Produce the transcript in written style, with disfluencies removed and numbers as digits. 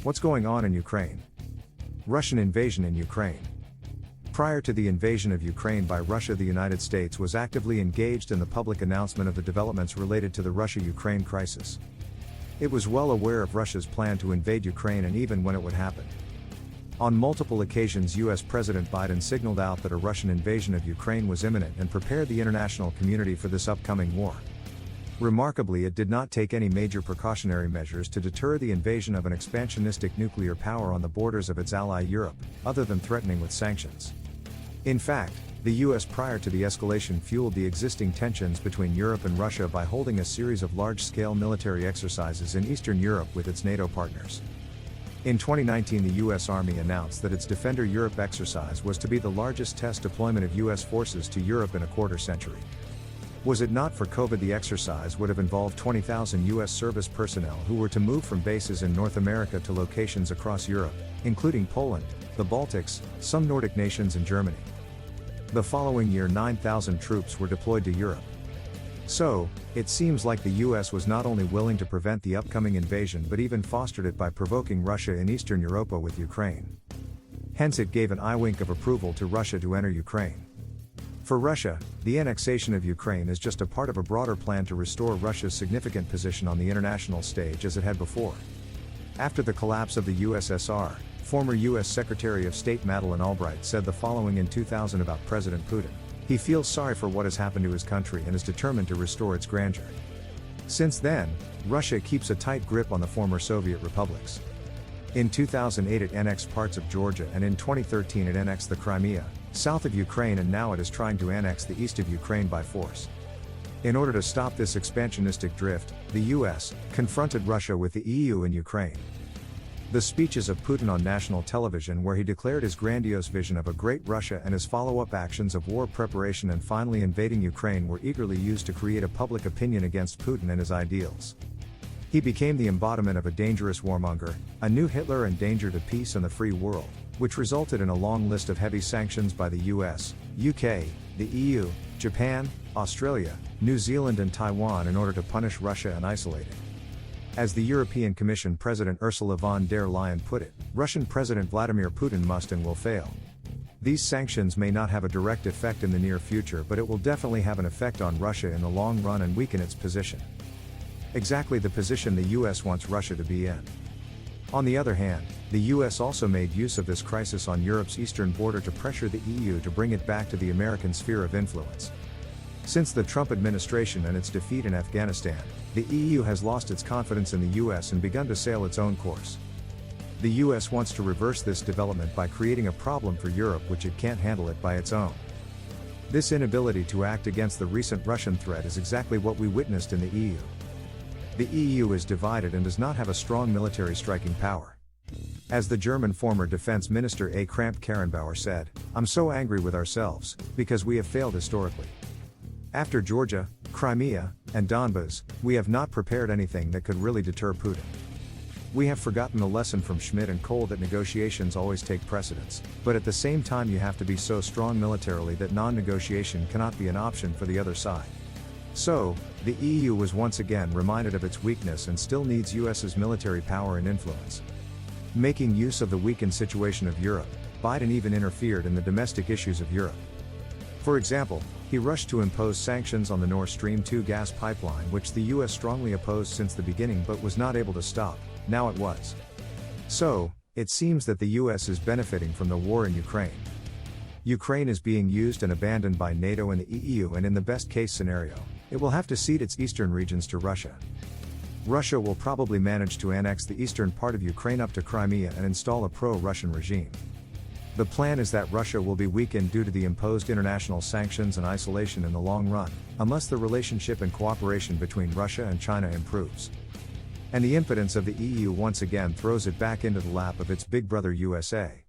What's going on in Ukraine? Russian invasion in Ukraine. Prior to the invasion of Ukraine by Russia, the United States was actively engaged in the public announcement of the developments related to the Russia-Ukraine crisis. It was well aware of Russia's plan to invade Ukraine and even when it would happen. On multiple occasions, US President Biden signaled out that a Russian invasion of Ukraine was imminent and prepared the international community for this upcoming war. Remarkably, it did not take any major precautionary measures to deter the invasion of an expansionistic nuclear power on the borders of its ally Europe, other than threatening with sanctions. In fact, the US prior to the escalation fueled the existing tensions between Europe and Russia by holding a series of large-scale military exercises in Eastern Europe with its NATO partners. In 2019, the US Army announced that its Defender Europe exercise was to be the largest test deployment of US forces to Europe in a quarter century. Was it not for COVID, the exercise would have involved 20,000 US service personnel who were to move from bases in North America to locations across Europe, including Poland, the Baltics, some Nordic nations and Germany. The following year, 9,000 troops were deployed to Europe. So, it seems like the US was not only willing to prevent the upcoming invasion but even fostered it by provoking Russia in Eastern Europa with Ukraine. Hence it gave an eye wink of approval to Russia to enter Ukraine. For Russia, the annexation of Ukraine is just a part of a broader plan to restore Russia's significant position on the international stage as it had before. After the collapse of the USSR, former US Secretary of State Madeleine Albright said the following in 2000 about President Putin. He feels sorry for what has happened to his country and is determined to restore its grandeur. Since then, Russia keeps a tight grip on the former Soviet republics. In 2008 it annexed parts of Georgia, and in 2013 it annexed the Crimea, south of Ukraine, and now it is trying to annex the east of Ukraine by force. In order to stop this expansionistic drift, the US confronted Russia with the EU in Ukraine. The speeches of Putin on national television, where he declared his grandiose vision of a great Russia, and his follow-up actions of war preparation and finally invading Ukraine, were eagerly used to create a public opinion against Putin and his ideals. He became the embodiment of a dangerous warmonger, a new Hitler and danger to peace and the free world, which resulted in a long list of heavy sanctions by the US, UK, the EU, Japan, Australia, New Zealand and Taiwan in order to punish Russia and isolate it. As the European Commission President Ursula von der Leyen put it, Russian President Vladimir Putin must and will fail. These sanctions may not have a direct effect in the near future, but it will definitely have an effect on Russia in the long run and weaken its position. Exactly the position the US wants Russia to be in. On the other hand, the US also made use of this crisis on Europe's eastern border to pressure the EU to bring it back to the American sphere of influence. Since the Trump administration and its defeat in Afghanistan, the EU has lost its confidence in the US and begun to sail its own course. The US wants to reverse this development by creating a problem for Europe which it can't handle it by its own. This inability to act against the recent Russian threat is exactly what we witnessed in the EU. The EU is divided and does not have a strong military striking power. As the German former defense minister A. Kramp-Karrenbauer said, "I'm so angry with ourselves, because we have failed historically. After Georgia, Crimea, and Donbas, we have not prepared anything that could really deter Putin. We have forgotten the lesson from Schmidt and Kohl that negotiations always take precedence, but at the same time you have to be so strong militarily that non-negotiation cannot be an option for the other side." So, the EU was once again reminded of its weakness and still needs US's military power and influence. Making use of the weakened situation of Europe, Biden even interfered in the domestic issues of Europe. For example, he rushed to impose sanctions on the Nord Stream 2 gas pipeline, which the US strongly opposed since the beginning but was not able to stop. Now it was. So, it seems that the US is benefiting from the war in Ukraine. Ukraine is being used and abandoned by NATO and the EU, and in the best case scenario, it will have to cede its eastern regions to Russia. Russia will probably manage to annex the eastern part of Ukraine up to Crimea and install a pro-Russian regime. The plan is that Russia will be weakened due to the imposed international sanctions and isolation in the long run, unless the relationship and cooperation between Russia and China improves. And the impotence of the EU once again throws it back into the lap of its big brother USA.